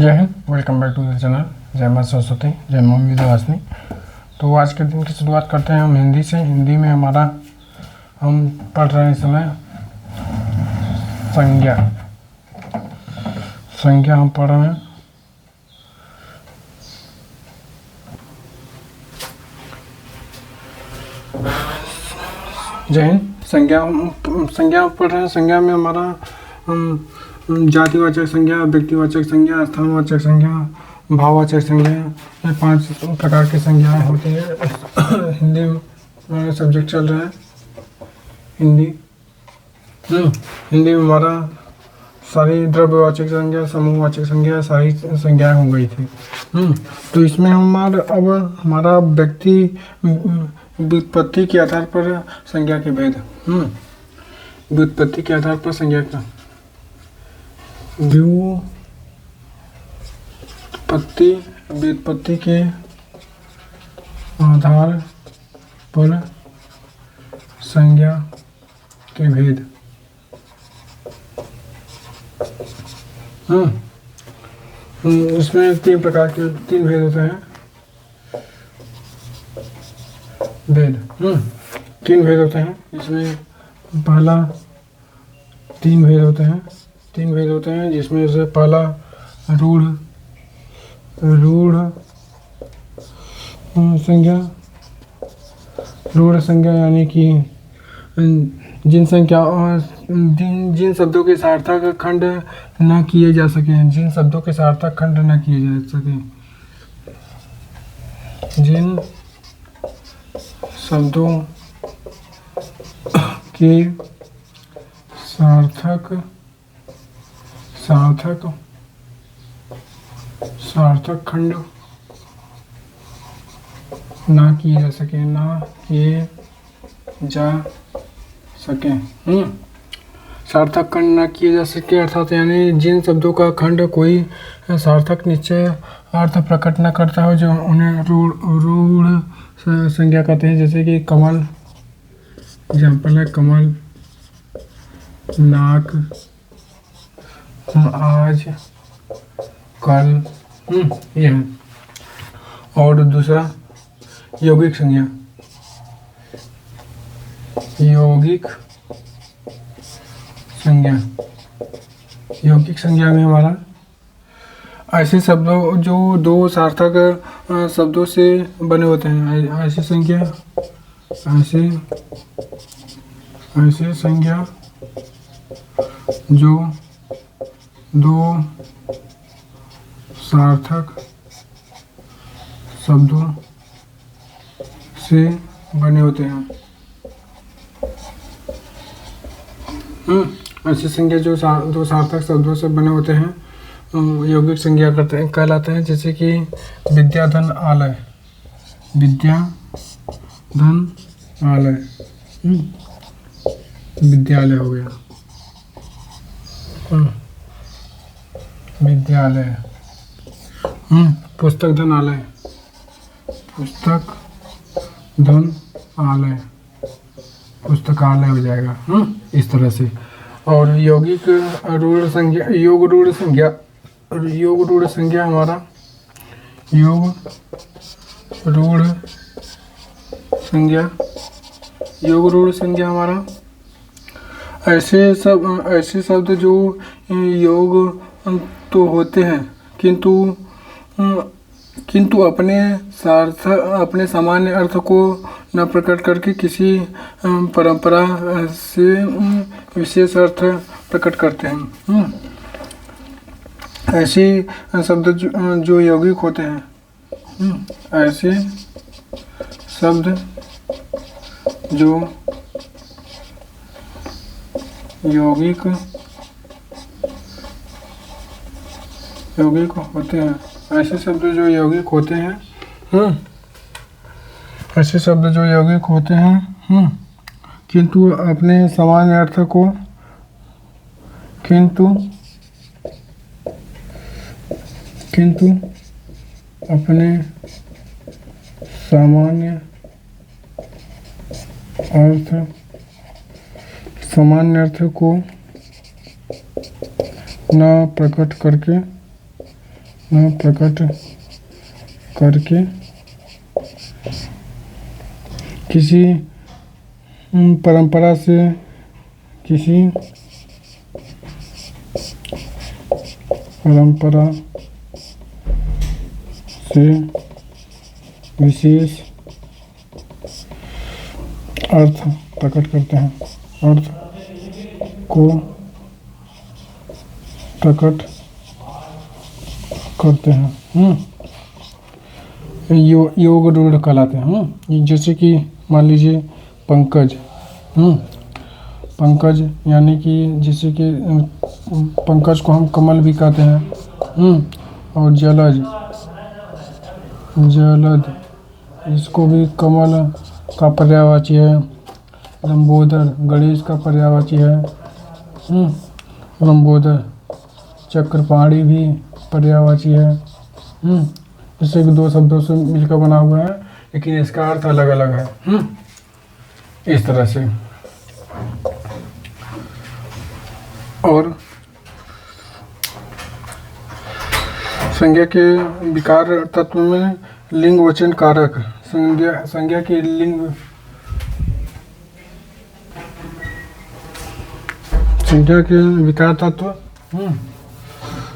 जय Hind, welcome back to the channel. जय मां सरस्वती, जय मां विंध्यवासिनी। तो आज के दिन की शुरुआत करते हैं हम हिंदी से। हिंदी में हम पढ़ रहे हैं इस समय संज्ञा। संज्ञा हम पढ़ रहे हैं। जय हिंद। संज्ञा पढ़ रहे हैं। संज्ञा में हमारा जातिवाचक संज्ञा, व्यक्तिवाचक संज्ञा, स्थानवाचक संज्ञा, भाववाचक संज्ञा, ये 5 प्रकार की संज्ञाएं होती हैं। हिंदी में सब्जेक्ट चल रहा है हिंदी। हिंदी में हमारा सारी द्रव्यवाचक संज्ञा, समूहवाचक संज्ञा, सारी संज्ञाएं हो गई थी। तो इसमें हमारा व्यक्ति व्युत्पत्ति के आधार पर संज्ञा के भेद। व्युत्पत्ति के आधार पर संज्ञा का व्युत्पत्ति के आधार पर संज्ञा के भेद। इसमें 3 प्रकार के 3 भेद होते हैं। भेद 3 भेद होते हैं। इसमें पहला 3 भेद होते हैं। 3 भेद होते हैं जिसमें से पहला रूढ़ संज्ञा। रूढ़ संज्ञा यानी कि जिन शब्दों के सार्थक खंड न किए जा सके। जिन शब्दों के सार्थक खंड न किए जा सके। जिन शब्दों के सार्थक खंड ना किए जा सके। सार्थक खंड ना किए जा सके अर्थात यानी जिन शब्दों का खंड कोई सार्थक निश्चय अर्थ प्रकट न करता हो, जो उन्हें रूढ़ संज्ञा कहते हैं। जैसे कि कमल, एग्जाम्पल है कमल, नाक, आज, कल, ये है। और दूसरा यौगिक संज्ञा। यौगिक संज्ञा में हमारा ऐसे शब्दों जो 2 सार्थक शब्दों से बने होते हैं। ऐसे संज्ञा जो 2 सार्थक शब्दों से बने होते हैं। ऐसी संज्ञा जो 2 सार्थक शब्दों से बने होते हैं यौगिक संज्ञा कहलाते हैं। जैसे कि विद्या, धन, आलय। विद्या, धन, आलय। विद्यालय हो गया। विद्यालय। पुस्तक, धन, आलय। पुस्तक, धन, आलय। पुस्तकालय हो जाएगा इस तरह से। और यौगिक रूढ़ संज्ञा, योग रूढ़ संज्ञा हमारा योग रूढ़ संज्ञा हमारा ऐसे शब्द जो योग तो होते हैं किंतु अपने सामान्य अर्थ को न प्रकट करके किसी परंपरा से विशेष अर्थ प्रकट करते हैं। ऐसे शब्द जो यौगिक होते हैं। ऐसे शब्द जो यौगिक होते हैं। ऐसे शब्द जो यौगिक होते हैं। ऐसे शब्द जो यौगिक होते हैं किंतु अपने सामान्य अर्थ को अपने सामान्य अर्थ को न प्रकट करके न प्रकट करके किसी परंपरा से विशेष अर्थ प्रकट करते हैं, अर्थ को प्रकट करते हैं। योग रूढ़ कहलाते हैं। जैसे कि मान लीजिए पंकज, पंकज यानी कि जैसे कि पंकज को हम कमल भी कहते हैं। और जलज, इसको भी कमल का पर्यायवाची है। लंबोदर गणेश का पर्यायवाची है। लंबोदर चक्रपाणी भी पर्यायवाची है। जैसे कि दो शब्दों से मिलकर बना हुआ है लेकिन इसका अर्थ अलग अलग है। इस तरह से। और संज्ञा के विकार तत्व में लिंग वचन कारक, संज्ञा के लिंग, संज्ञा के विकार तत्व,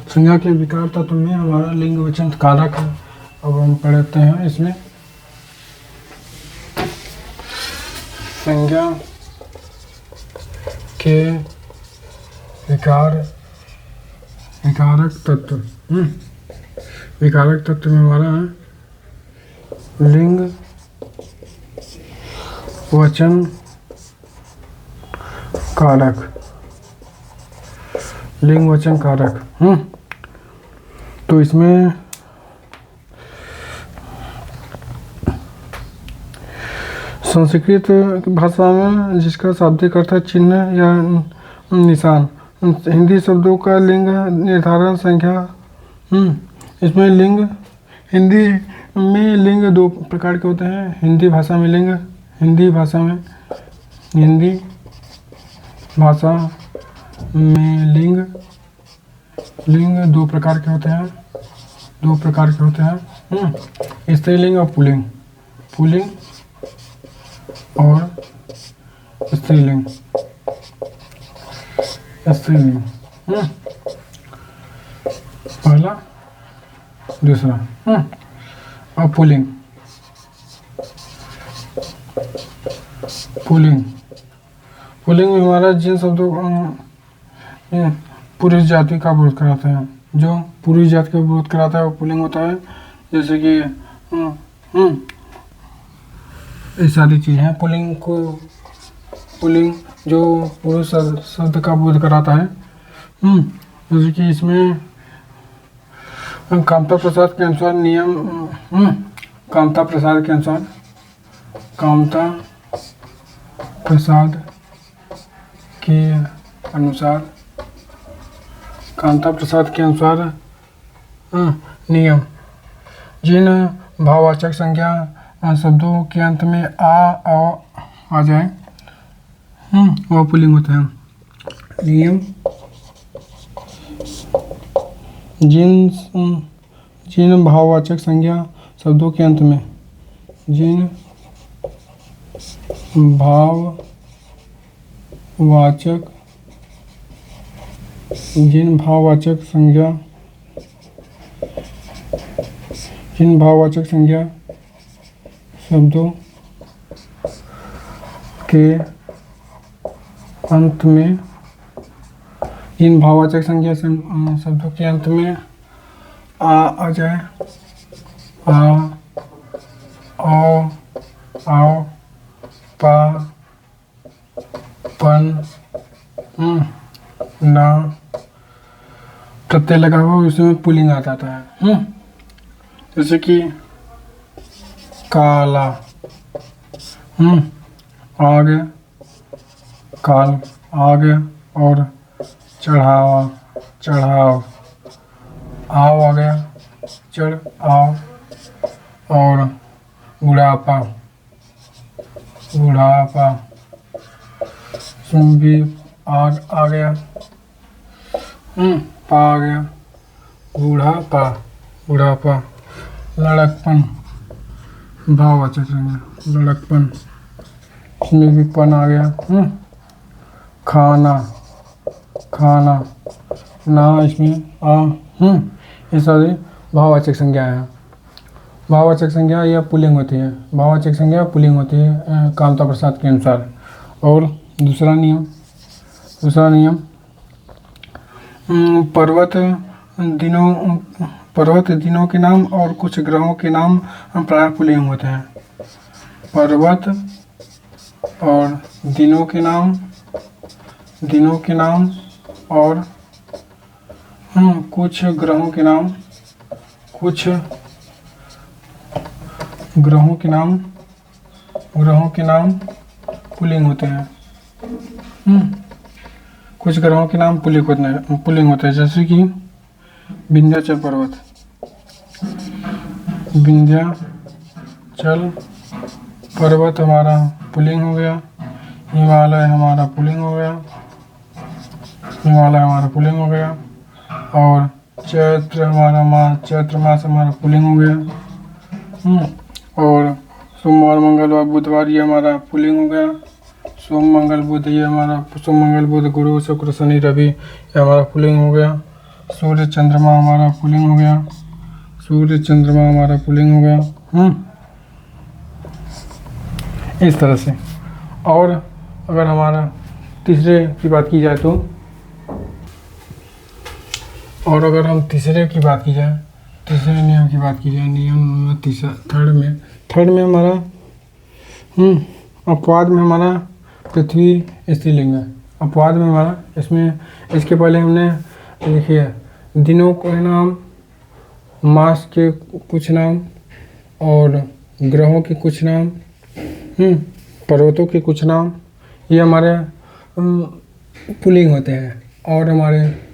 संज्ञा के विकार तत्व में हमारा लिंग वचन कारक है। अब हम पढ़ते हैं इसमें संज्ञा के विकारक तत्व। विकारक तत्व में हमारा है लिंग वचन कारक, लिंग वचन कारक। तो इसमें संस्कृत भाषा में जिसका शाब्दिक अर्थ है चिन्ह या निशान, हिंदी शब्दों का लिंग निर्धारण संख्या। इसमें लिंग, हिंदी में लिंग दो प्रकार के होते हैं। हिंदी भाषा में लिंग, हिंदी भाषा में लिंग दो प्रकार के होते हैं, स्त्रीलिंग और पुल्लिंग, और स्त्रीलिंग। पहला, दूसरा। और पुल्लिंग में हमारा जिन शब्दों पुरुष जाति का विरोध कराते हैं, जो पुरुष जाति का विरोध कराता है वो पुल्लिंग होता है। जैसे कि ये सारी चीज़ें हैं। पुल्लिंग जो पुरुष शब्द का विरोध कराता है। जैसे कि इसमें कामता प्रसाद के अनुसार नियम, कामता प्रसाद के अनुसार नियम, जिन भाववाचक संज्ञा शब्दों के अंत में आ जाए वह पुल्लिंग होता है। नियम, जिन भाववाचक संज्ञा शब्दों के अंत में, जिन भाववाचक संज्ञा शब्दों के अंत में, इन भाववाचक संज्ञा शब्दों के अंत में आ जाए, आओ, पा, पन, ना प्रत्यय लगा हुआ उसमें पुल्लिंग आ जाता है। जैसे कि काला, आ गया, काल आ गया। और चढ़ाव, आओ आ गया, चढ़ आओ। और बुढ़ापा, इसमें भी आ गया, पा आ गया, बूढ़ापा। बुढ़ापा, लड़कपन, भाववाचक संज्ञा, लड़कपन, इसमें भी पन आ गया। खाना, खाना, ना इसमें आ, ये सारी भाववाचक संज्ञा है। भाववाचक संज्ञा या पुल्लिंग होती है, भाववाचक संज्ञा पुल्लिंग होती है कामता प्रसाद के अनुसार। और दूसरा नियम, पर्वत दिनों के नाम और कुछ ग्रहों के नाम प्राय पुल्लिंग होते हैं। पर्वत और दिनों के नाम और कुछ ग्रहों के नाम पुल्लिंग होते हैं। कुछ ग्रहों के नाम पुल्लिंग होते हैं, जैसे कि विंध्याचल पर्वत, विंध्याचल पर्वत हमारा पुल्लिंग हो गया। हिमालय हमारा पुल्लिंग हो गया। और चैत्र मास हमारा पुल्लिंग हो गया। और सोमवार, मंगलवार, बुधवार ये हमारा पुल्लिंग हो गया। सोम, मंगल, बुध, गुरु, शुक्र, शनि, रवि ये हमारा पुल्लिंग हो गया। सूर्य, चंद्रमा हमारा पुल्लिंग हो गया। इस तरह से। और अगर हमारा तीसरे की बात की जाए तो, और अगर हम तीसरे की बात की जाए, तीसरे नियम की बात की जाए, नियम तीसरा, थर्ड में हमारा अपवाद में हमारा पृथ्वी स्त्रीलिंग है। अपवाद में हमारा, इसमें इसके पहले हमने लिखिए दिनों के नाम, मास के कुछ नाम और ग्रहों के कुछ नाम, पर्वतों के कुछ नाम, ये हमारे पुल्लिंग होते हैं। और हमारे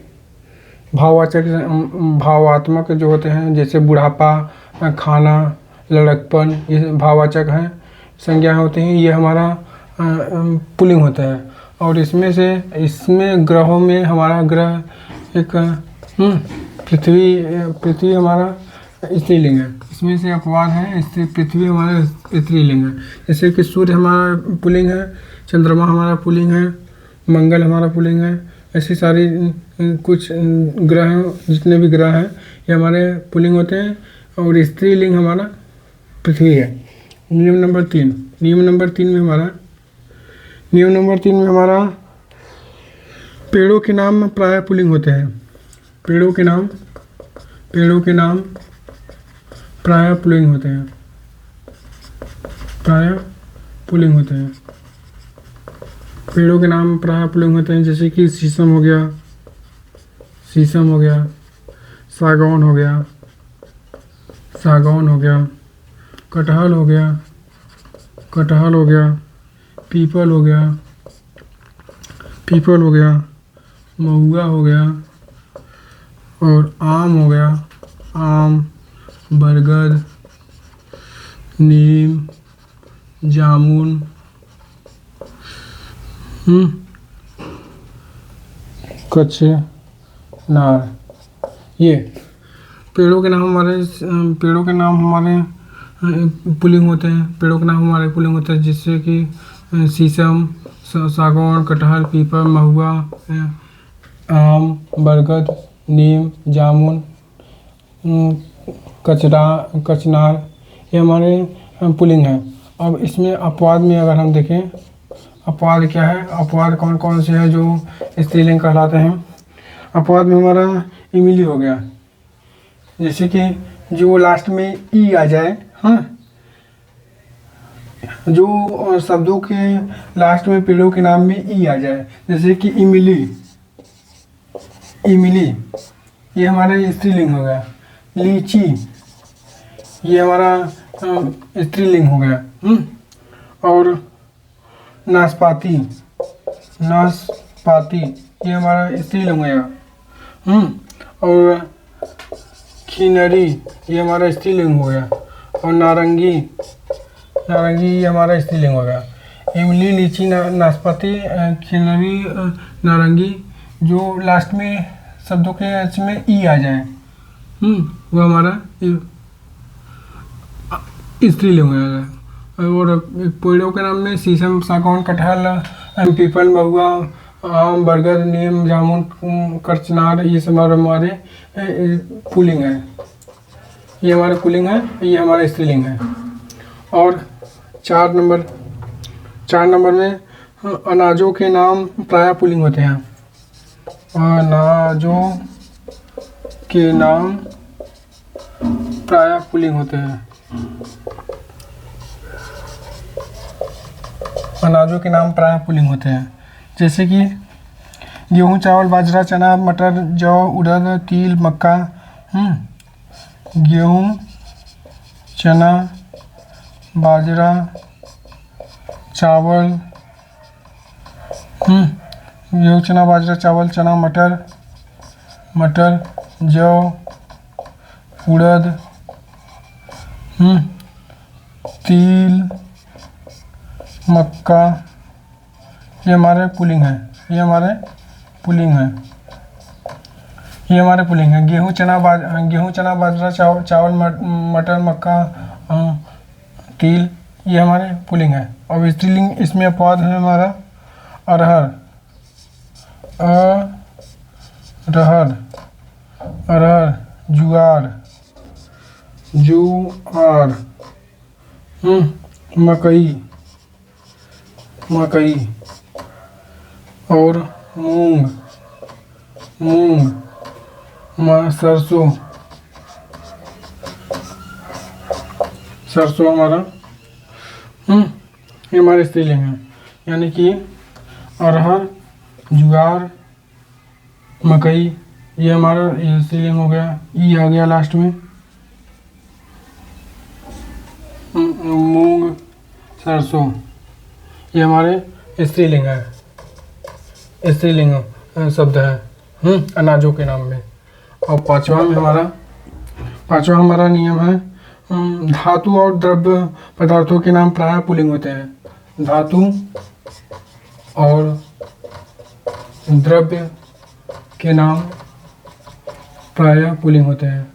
भावात्मक जो होते हैं, जैसे बुढ़ापा, खाना, लड़कपन, ये भाववाचक हैं, संज्ञा होते हैं, ये हमारा पुल्लिंग होता है। और इसमें ग्रहों में हमारा ग्रह एक पृथ्वी हमारा स्त्रीलिंग है। इसमें से अपवाद है, इससे पृथ्वी हमारा स्त्रीलिंग है। जैसे कि सूर्य हमारा पुल्लिंग है, चंद्रमा हमारा पुल्लिंग है, मंगल हमारा पुल्लिंग है। ऐसी सारी कुछ ग्रह, जितने भी ग्रह हैं ये हमारे पुल्लिंग होते हैं। और स्त्रीलिंग हमारा पृथ्वी है। नियम नंबर 3 में हमारा पेड़ों के नाम प्राय पुल्लिंग होते हैं। पेड़ों के नाम प्राय पुल्लिंग होते हैं। पेड़ों के नाम प्राय पुल्लिंग होते हैं, जैसे कि शीशम हो गया, सागौन हो गया, कटहल हो गया, पीपल हो गया, महुआ हो गया, और आम हो गया, बरगद, नीम, जामुन, कचनार। ये पेड़ों के नाम हमारे पुल्लिंग होते हैं। जिससे कि शीशम, सागौन, कटहल, पीपल, महुआ, आम, बरगद, नीम, जामुन, कचनार ये हमारे पुल्लिंग हैं। अब इसमें अपवाद में अगर हम देखें, अपवाद क्या है, अपवाद कौन कौन से हैं जो स्त्रीलिंग कहलाते हैं। अपवाद में हमारा इमली हो गया, जैसे कि जो लास्ट में ई आ जाए, जो शब्दों के लास्ट में पेड़ों के नाम में ई आ जाए, जैसे कि इमली ये हमारा स्त्रीलिंग हो गया। लीची ये हमारा स्त्रीलिंग हो गया। और नाशपाती ये हमारा स्त्रीलिंग हो गया। और खिनरी ये हमारा स्त्रीलिंग हो गया। और नारंगी ये हमारा स्त्रीलिंग हो गया। इमली, लीची, नाशपाती, खिनरी, नारंगी, जो लास्ट में शब्दों के इसमें ई आ जाए, वो हमारा स्त्रीलिंग हो जाता है। और पेड़ों के नाम में शीशम, सागौन, कटहल, पीपल, महुआ, आम, बरगद, नीम, जामुन, करचनार, ये सब हमारे पुल्लिंग है। ये हमारा पुल्लिंग है, ये हमारा स्त्रीलिंग है। और 4 नंबर में अनाजों के नाम प्रायः पुल्लिंग होते हैं। अनाजों के नाम प्रायः पुल्लिंग होते हैं। अनाजों के नाम प्रायः पुल्लिंग होते हैं, जैसे कि गेहूँ, चावल, बाजरा, चना, मटर, जौ, उड़द, तिल, मक्का। गेहूँ, चना, बाजरा, चावल, गेहूँ, चना, बाजरा, चावल, चना, मटर, जौ, उड़द, तिल, मक्का, ये हमारे पुल्लिंग है। ये हमारे पुल्लिंग है। गेहूँ, चना, बाजरा, चावल, मटर, मक्का, तिल, ये हमारे पुल्लिंग है। और स्त्रीलिंग इसमें अपवाद है हमारा अरहर, जुआर, मकई और मूंग, सरसों हमारा ये हमारे स्त्रीलिंग है। यानी कि अरहर, जुआर, मकई, ये हमारा स्त्रीलिंग हो गया। ई आ गया लास्ट में। मूंग, सरसों, ये हमारे स्त्रीलिंग है। स्त्रीलिंग शब्द है अनाजों के नाम में। और पांचवा हमारा नियम है धातु और द्रव्य पदार्थों के नाम प्रायः पुल्लिंग होते हैं। धातु और द्रव्य के नाम प्रायः पुल्लिंग होते हैं।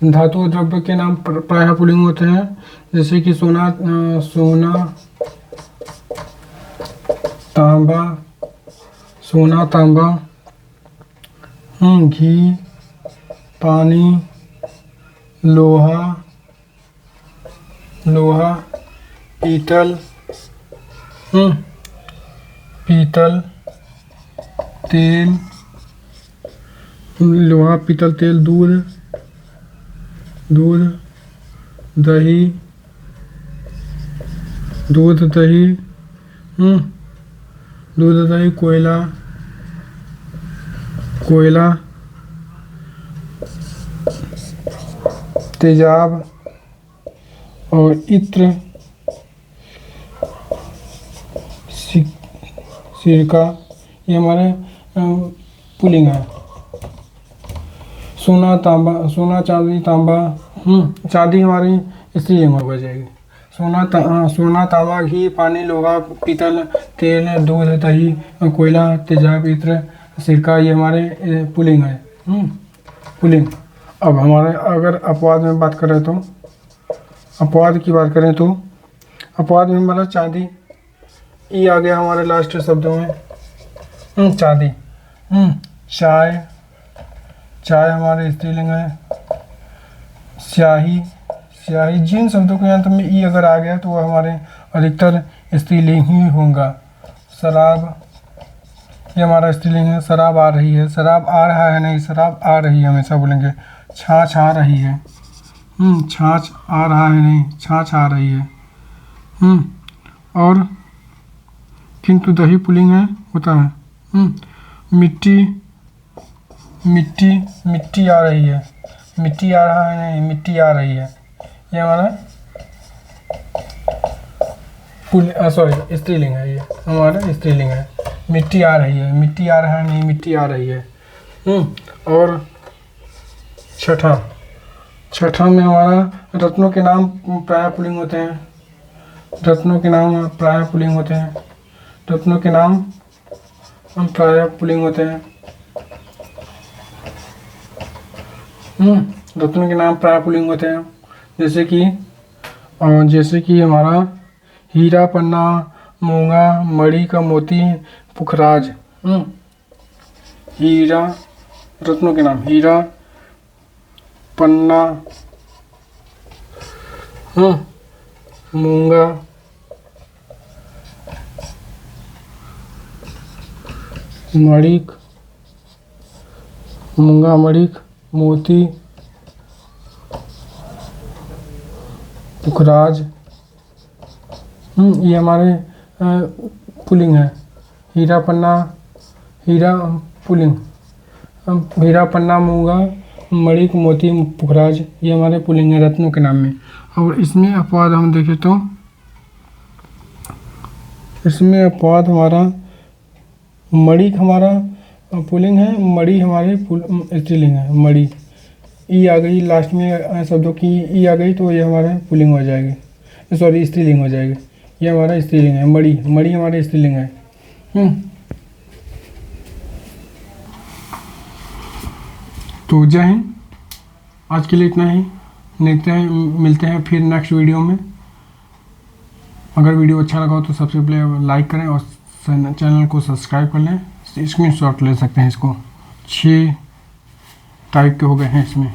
धातु और द्रव्य के नाम प्रायः पुल्लिंग होते हैं, जैसे कि सोना, तांबा, घी, पानी, लोहा, पीतल, तेल, लोहा, पीतल, तेल, दूध, दही, कोयला, तेजाब और इत्र, सिरका, ये हमारे पुल्लिंग है। सोना, चांदी, तांबा, चांदी हमारी स्त्रीलिंग हो जाएगी। सोना, तांबा, घी, पानी, लोहा, पीतल, तेल, दूध, दही, कोयला, तेजाब, इत्र, सिरका, ये हमारे पुल्लिंग है। पुल्लिंग। अब हमारे अगर अपवाद में बात करें तो अपवाद में हमारा चांदी, ई आ गया हमारे लास्ट शब्दों में। चांदी, चाय हमारे स्त्रीलिंग है। स्याही, जिन शब्दों के अंत में ई अगर आ गया तो वह हमारे अधिकतर स्त्रीलिंग ही होगा। शराब, ये हमारा स्त्रीलिंग है। शराब आ रही है, शराब आ रहा है नहीं, शराब आ रही है हमेशा बोलेंगे। छाछ आ रही है, छाछ आ रहा है नहीं, छाछ आ रही है। और किंतु दही पुल्लिंग है होता है। मिट्टी आ रही है, मिट्टी आ रहा है नहीं, मिट्टी आ रही है। ये हमारा स्त्रीलिंग है। ये हमारा स्त्रीलिंग है। मिट्टी आ रही है, मिट्टी आ रहा है नहीं, मिट्टी आ रही है। और छठा में हमारा रत्नों के नाम प्रायः पुल्लिंग होते हैं। रत्नों के नाम प्रायः पुल्लिंग होते हैं। रत्नों के नाम प्राय पुल्लिंग होते हैं, जैसे कि हमारा हीरा, पन्ना, मूंगा, मणि का मोती, पुखराज। हीरा, रत्नों के नाम हीरा, पन्ना, मूंगा, मणिक, मूंगा, मणिक, मोती, पुखराज। ये हमारे पुल्लिंग है। हीरा, पन्ना, हीरा पुल्लिंग, हीरा, पन्ना, मूंगा, मणिक, मोती, पुखराज, ये हमारे पुल्लिंग है रत्नों के नाम में। और इसमें अपवाद हम देखें तो इसमें अपवाद हमारा मणिक हमारा पुल्लिंग है, मणि हमारे स्त्रीलिंग है। मणि, ई आ गई लास्ट में शब्दों की, ई आ गई तो ये हमारा पुल्लिंग हो जाएगी, सॉरी स्त्रीलिंग हो जाएगी। ये हमारा स्त्रीलिंग है। मणि, मणि हमारे स्त्रीलिंग है। तो जय हिंद, आज के लिए इतना ही। मिलते हैं फिर नेक्स्ट वीडियो में। अगर वीडियो अच्छा लगा हो तो सबसे पहले लाइक करें और चैनल को सब्सक्राइब कर लें। स्क्रीनशॉट ले सकते हैं इसको, 6 टाइप के हो गए हैं इसमें।